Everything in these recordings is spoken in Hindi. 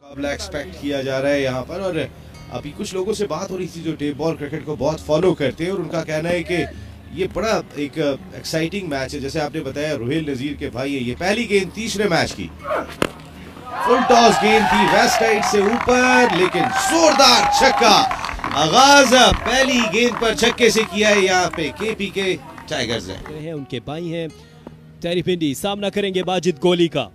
मुकाबला एक्सपेक्ट किया जा रहा है यहाँ पर। और अभी कुछ लोगों से बात हो रही थी जो टेप बॉल क्रिकेट को बहुत फॉलो करते हैं और उनका कहना है कि ये बड़ा एक एक्साइटिंग मैच है। जैसे आपने बताया रोहिल नजीर के भाई है, ये पहली गेंद तीसरे मैच की, फुल टॉस गेंद थी वेस्ट साइड से ऊपर, लेकिन जोरदार छक्का आगाज पहली गेंद पर छक्के से किया है यहाँ पे केपी के टाइगर्स ने। उनके भाई हैं टेरी पिंडी, सामना करेंगे माजिद गोली का,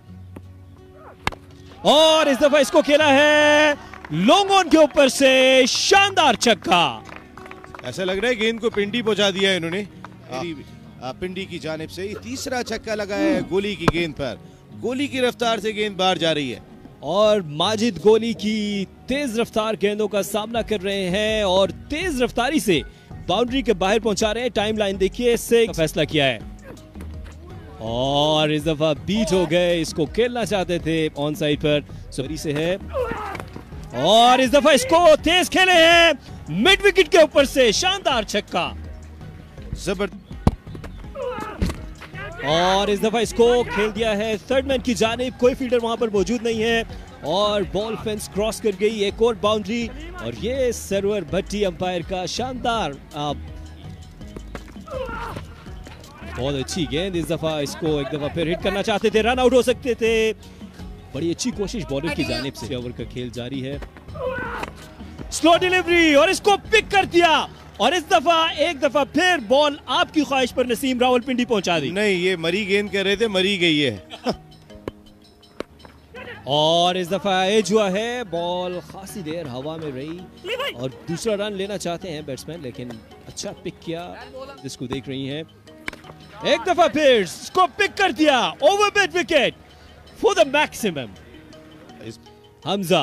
और इस दफा इसको खेला है लॉन्ग ऑन के ऊपर से, शानदार छक्का। ऐसा लग रहा है गेंद को पिंडी पहुंचा दिया है इन्होंने पिंडी की जानिब से। तीसरा छक्का लगाया है गोली की गेंद पर, गोली की रफ्तार से गेंद बाहर जा रही है और माजिद गोली की तेज रफ्तार गेंदों का सामना कर रहे हैं और तेज रफ्तारी से बाउंड्री के बाहर पहुंचा रहे हैं। टाइम लाइन देखिए, इससे फैसला किया है और इस दफा बीट हो गए, इसको खेलना चाहते थे ऑन साइड पर, सॉरी से है, और इस दफा इसको तेज खेले हैं मिड विकेट के ऊपर से, शानदार छक्का जबरदस्त। और इस दफा इसको खेल दिया है थर्ड मैन की जानिब, कोई फील्डर वहां पर मौजूद नहीं है और बॉल फेंस क्रॉस कर गई, एक और बाउंड्री। और ये सरवर भट्टी अंपायर का शानदार बहुत अच्छी गेंद, इस दफा इसको एक दफा फिर हिट करना चाहते थे, रन आउट हो सकते थे, बड़ी अच्छी कोशिश बॉलर की जानिब से। ओवर का खेल जारी है, स्लो डिलीवरी और इसको पिक कर दिया और इस दफा एक दफा फिर बॉल आपकी ख्वाहिश पर नसीम रावलपिंडी पहुंचा दी। नहीं, ये मरी गेंद कह रहे थे, मरी गई है और इस दफा एज हुआ है, बॉल खासी देर हवा में रही और दूसरा रन लेना चाहते हैं बैट्समैन, लेकिन अच्छा पिक किया जिसको देख रही हैं। एक दफा फिर इसको पिक कर दिया, over mid wicket for the maximum Hamza,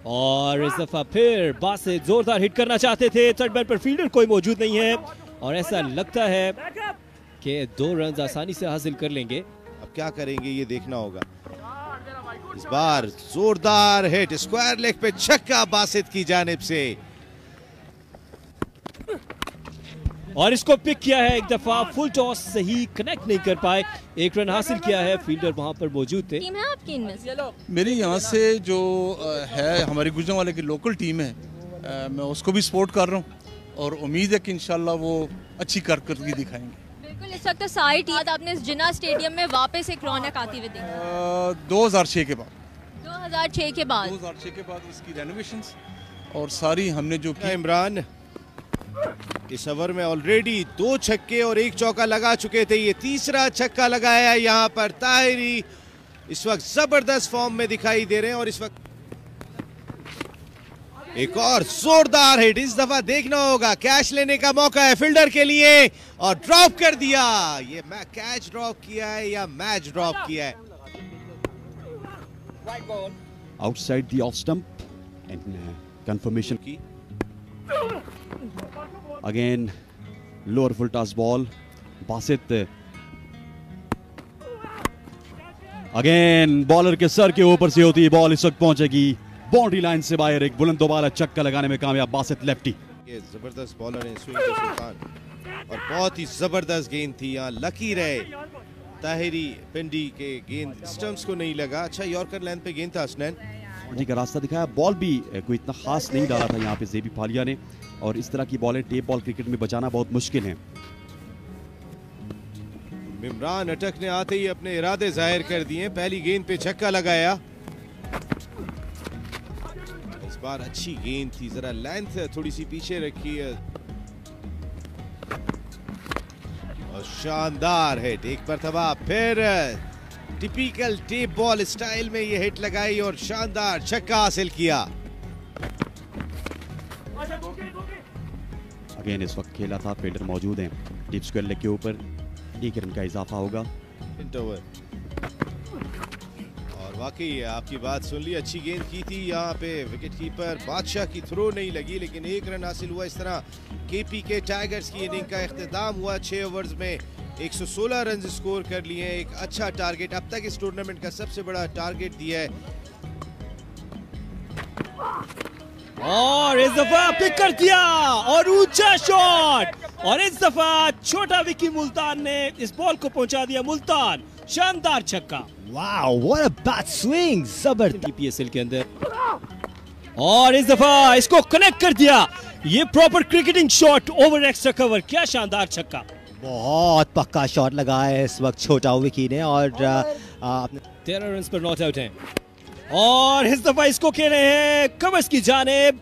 और इस दफा फिर बासित जोरदार हिट करना चाहते थे, थर्ड मैन पर फील्डर कोई मौजूद नहीं है और ऐसा लगता है कि 2 रन आसानी से हासिल कर लेंगे। अब क्या करेंगे ये देखना होगा। इस बार जोरदार हिट, स्क्वायर लेग पे छक्का बासित की जानिब से, और इसको पिक किया है एक दफा, फुल टॉस सही कनेक्ट नहीं कर पाए, 1 रन हासिल किया है, फील्डर वहां पर मौजूद थे। टीम है आपकी इनमें से? मेरी यहाँ से जो है हमारी गुजरांवाले की लोकल टीम है, मैं उसको भी सपोर्ट कर रहा हूँ और उम्मीद है कि इंशाल्लाह वो अच्छी कारकर्दगी दिखाएंगे। बिल्कुल, इस वक्त सारी टीम आपने इस जिन्ना स्टेडियम में वापस एक रौनक आती हुई देखी 2006 के बाद 2006 के बाद 2006 के बाद इसकी रेनोवेशंस और सारी हमने जो की। इमरान इस ओवर में ऑलरेडी 2 छक्के और 1 चौका लगा चुके थे, ये तीसरा छक्का लगाया है यहाँ पर ताहिरी, इस वक्त जबरदस्त फॉर्म में दिखाई दे रहे हैं और इस वक्त एक और जोरदार हिट, इस दफा देखना होगा, कैच लेने का मौका है फील्डर के लिए और ड्रॉप कर दिया। ये कैच ड्रॉप किया है या मैच ड्रॉप किया है? Outside the off stump and confirmation की again lower full toss ball, Basit again bowler के सर के ऊपर से होती है बॉल, इस वक्त पहुंचेगी बाउंड्री लाइन से बाहर, एक बुलंद दोबारा छक्का लगाने में कामयाब बासित लेफ्टी। ये जबरदस्त बॉलर है स्विंग सुल्तान और बहुत ही जबरदस्त गेंद थी, यहाँ लकी रहे ताहिरी पिंडी के, गेंद स्टंप्स को नहीं लगा, अच्छा यॉर्कर लेंथ पे गेंद था हसनैन जी का रास्ता दिखाया, बॉल भी कोई इतना खास नहीं डाला था यहाँ पे जेबी फालिया ने, और इस तरह की बॉलें टेप बॉल क्रिकेट में बचाना बहुत मुश्किल है। इमरान अटकने आते ही अपने इरादे जाहिर कर दिए, पहली गेंद पे छक्का लगाया, इस बार अच्छी गेंद थी, जरा लेंथ थोड़ी सी पीछे रखी है और शानदार हिट, एक मरतबा फिर टिपिकल टेप बॉल स्टाइल में ये हिट लगाई और शानदार छक्का हासिल किया। अगेन इस वक्त खेला था, फील्डर मौजूद हैं, डीप स्क्वायर लेग के ऊपर 1 रन का इजाफा होगा। और वाकई आपकी बात सुन ली, अच्छी गेंद की थी यहाँ पे, विकेट कीपर बादशाह की थ्रो नहीं लगी लेकिन 1 रन हासिल हुआ। इस तरह केपी के टाइगर्स की इनिंग का इख्तिताम हुआ, 6 ओवर्स में 116 रन स्कोर कर लिए, एक अच्छा टारगेट, अब तक इस टूर्नामेंट का सबसे बड़ा टारगेट दिया है। और इस दफा पिक कर दिया और ऊंचा शॉट, और इस दफा छोटा विकी मुल्तान ने इस बॉल को पहुंचा दिया मुल्तान शानदार छक्का। Wow, what a bat swing! जबरदस्त। PSL के अंदर, और इस दफा इसको कनेक्ट कर दिया। ये proper cricketing shot over extra cover, क्या शानदार छक्का। बहुत पक्का शॉट लगा है इस वक्त छोटा विकी ने, और 13 रन पर नॉट आउट हैं, और इस दफा इसको खेले हैं कवर्स की जानिब।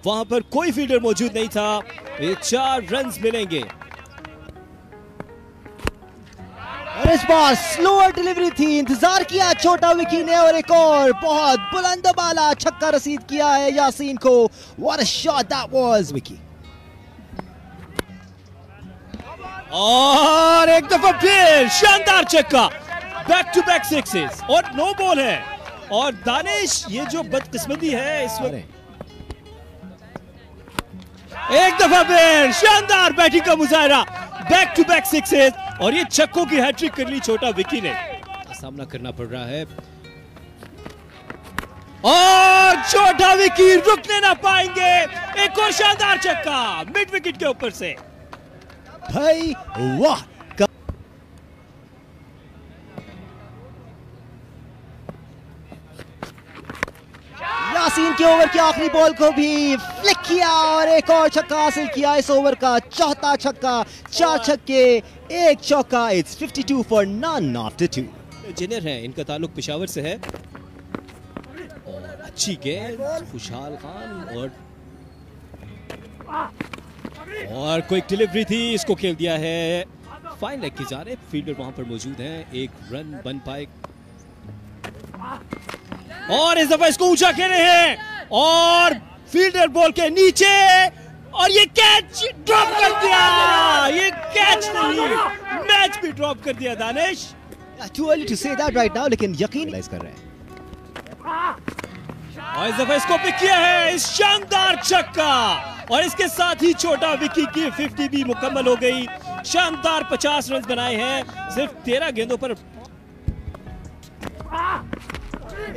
वहां पर कोई फील्डर मौजूद नहीं था। ये 4 रन मिलेंगे। और इस बार स्लोअर डिलीवरी थी, इंतजार किया छोटा विकी ने, और एक और बहुत बुलंद बाला छक्का रसीद किया है यासीन को। What a shot that was Vicky. और एक दफा फिर शानदार छक्का, बैक टू बैक सिक्सेस, और नो बॉल है। और दानिश, ये जो बदकिस्मती है इस वक्त, एक दफा फिर शानदार बैटिंग का मुजाहरा, बैक टू बैक सिक्सेस, और ये छक्कों की हैट्रिक कर ली छोटा विकी ने। सामना करना पड़ रहा है, और छोटा विकी रुकने ना पाएंगे। एक और शानदार छक्का मिड विकेट के ऊपर से। भाई वाह, यासीन के ओवर की आखिरी बॉल को भी फ्लिक किया, और एक और छक्का हासिल किया इस ओवर का, चौथा छक्का। 4 छक्के 1 चौका। It's 52 for none after 2। Engineer हैं, इनका ताल्लुक पेशावर से है, और अच्छी गेंद खुशहाल खान, और क्विक डिलीवरी थी, इसको खेल दिया है फाइन लेग की जानिब। फील्डर वहां पर मौजूद हैं, 1 रन बन पाए, और इस दफा इसको ऊंचा खेले हैं, और फील्डर बॉल के नीचे, और ये कैच ड्रॉप कर दिया। ये कैच नहीं, मैच भी ड्रॉप कर दिया Danish. Too early to say that right now, लेकिन यकीन कर रहे हैं। और इस दफा इसको पिक किया है, इस शानदार छक्का, और इसके साथ ही छोटा विकी की 50 भी मुकम्मल हो गई। शानदार 50 रन बनाए हैं सिर्फ 13 गेंदों पर।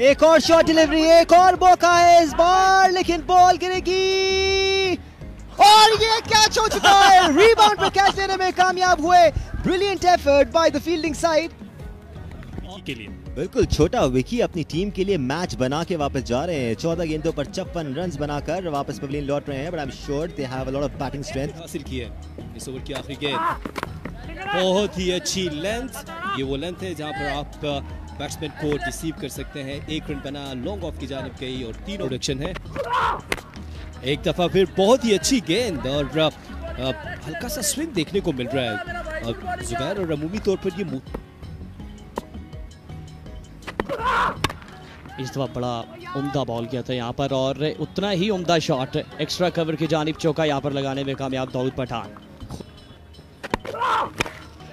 एक और शॉट डिलीवरी, एक और मौका है इस बार, लेकिन बॉल गिरेगी, और ये कैच हो चुका है। रीबाउंड पर कैच लेने में कामयाब हुए। Brilliant effort by the fielding side के लिए बिल्कुल। छोटा विकी अपनी टीम के लिए मैच बना के वापस जा रहे हैं। 14 गेंदों पर 56 रन बनाकर वापस पवेलियन लौट रहे हैं, but I am sure they have a lot of batting strength हासिल की है। इस ओवर की आखिरी गेंद बहुत ही अच्छी लेंथ, ये वो लेंथ है जहां पर आप बैट्समैन को रिसीव कर सकते हैं। 1 रन बना, लॉन्ग ऑफ की जानिब गई, और 3 प्रोडक्शन है। एक दफा फिर बहुत ही अच्छी गेंद, और हल्का सा स्विंग देखने को मिल रहा है जुबैर, और अमूमी तौर पर ये इस दफा बड़ा उम्दा बॉल किया था यहाँ पर, और उतना ही उम्दा शॉट एक्स्ट्रा कवर की जानिब चौका यहाँ पर लगाने में कामयाब दाऊद पठान।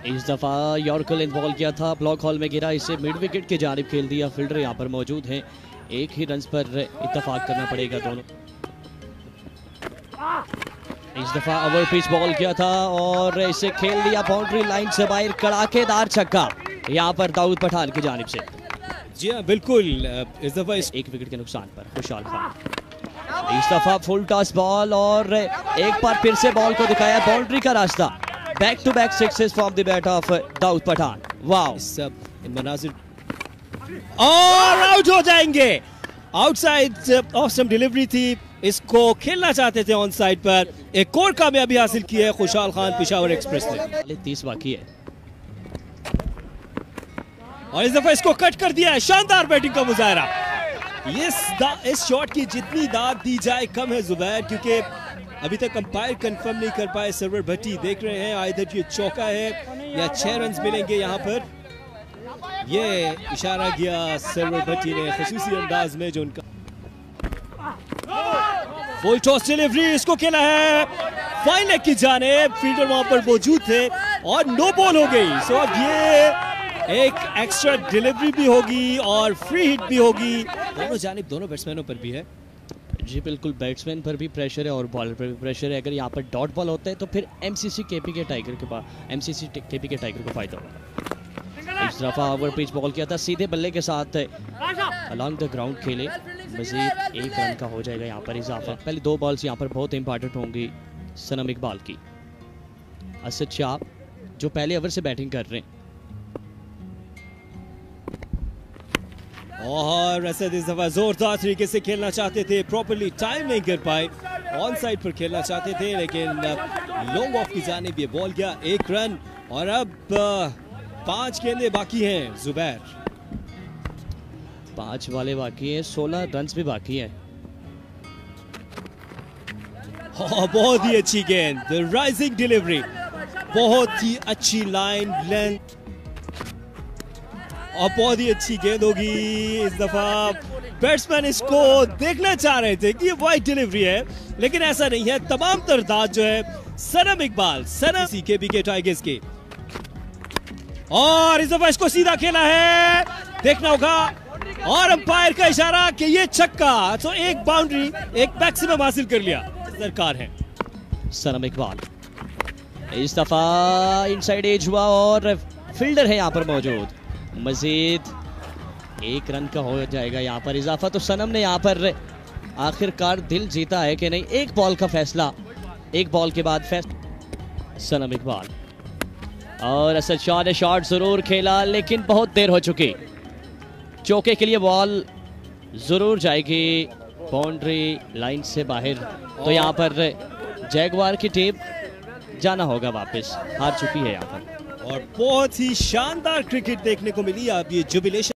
इस दफा यॉर्कर लेंथ बॉल किया था, ब्लॉक हॉल में गिरा, इसे मिड विकेट की जानिब खेल दिया। फील्डर यहाँ पर मौजूद हैं, 1 ही रन पर इत्तेफाक करना पड़ेगा दोनों। इस दफा ओवर पिच बॉल किया था, और इसे खेल दिया बाउंड्री लाइन से बाहर। कड़ाकेदार छक्का यहाँ पर दाऊद पठान की जानिब से। जी हाँ बिल्कुल। इस दफा 1 विकेट के नुकसान पर खुशहाल खान। इस दफा फुल टॉस बॉल, और एक बार फिर से बॉल को दिखाया बाउंड्री का रास्ता। Back to back sixes from the bat of Daud Pathan. Wow, इन मनाजिर, और आउट हो जाएंगे। आउटसाइड ऑफ सम डिलीवरी थी, इसको खेलना चाहते थे ऑन साइड पर। एक और कामयाबी हासिल की है खुशहाल खान पेशावर एक्सप्रेस ने। 30 बाकी है, और इस दफा इसको कट कर दिया है। शानदार बैटिंग का मुजाहरा। इस शॉट की जितनी दाद दी जाए कम है जुबैर, क्योंकि अभी तक अंपायर कंफर्म नहीं कर पाए। सरवर भट्टी देख रहे हैं आइदर ये चौका है या 6 रन मिलेंगे। यहाँ पर ये इशारा किया सरवर भट्टी ने खसूसी अंदाज में, जो उनका फुल टॉस डिलीवरी, इसको खेला है फाइन लेग की जानिब। फील्डर वहां पर मौजूद थे, और नो बॉल हो गई। सो अब ये एक एक्स्ट्रा डिलीवरी भी होगी और फ्री हिट भी होगी। दोनों जानिब, दोनों बैट्समैनों पर भी है। जी बिल्कुल, बैट्समैन पर भी प्रेशर है और बॉलर पर भी प्रेशर है। अगर यहाँ पर डॉट बॉल होता है तो फिर एमसीसी केपी के टाइगर के पास, एमसीसी केपी के टाइगर को फायदा होगा। इस दफा ओवर पिच बॉल किया था, सीधे बल्ले के साथ अलॉन्ग द ग्राउंड खेले। मजीद 1 रन का हो जाएगा यहाँ पर इजाफा। पहले 2 बॉल्स यहाँ पर बहुत इंपॉर्टेंट होंगी सनम इकबाल की। असद शाह जो पहले ओवर से बैटिंग कर रहे हैं, और असद इस दफा जोरदार तरीके से खेलना चाहते थे, प्रॉपर्ली टाइम नहीं कर पाए, ऑन साइड पर खेलना चाहते थे, लेकिन लॉन्ग ऑफ की जानिब ये बॉल गया। 1 रन और अब 5 गेंदें बाकी हैं। जुबैर 5 वाले बाकी हैं, 16 रन भी बाकी हैं। बहुत ही अच्छी गेंद, द राइजिंग डिलीवरी, बहुत ही अच्छी लाइन लेंथ और बहुत ही अच्छी गेंद होगी। इस दफा बैट्समैन इसको देखना चाह रहे थे कि ये वाइड डिलीवरी है, लेकिन ऐसा नहीं है। तमाम तरदाद जो है सनम इकबाल, सनम केपीके टाइगर्स के, और इस दफा इसको सीधा खेला है, देखना होगा। और अंपायर का इशारा कि ये छक्का, तो एक बाउंड्री, एक मैक्सिमम हासिल कर लिया। दरकार है सनम इकबाल इस दफा इनसाइड एज हुआ और फील्डर है यहाँ पर मौजूद। मजीद 1 रन का हो जाएगा यहाँ पर इजाफा। तो सनम ने यहाँ पर आखिरकार दिल जीता है कि नहीं। 1 बॉल का फैसला, 1 बॉल के बाद फैसला। सनम इकबाल और असद शाह ने शॉट जरूर खेला, लेकिन बहुत देर हो चुकी। चौके के लिए बॉल जरूर जाएगी बाउंड्री लाइन से बाहर। तो यहाँ पर जैगवार की टीम जाना होगा वापस, हार चुकी है यहाँ पर। और बहुत ही शानदार क्रिकेट देखने को मिली। आप ये जुबिलेशन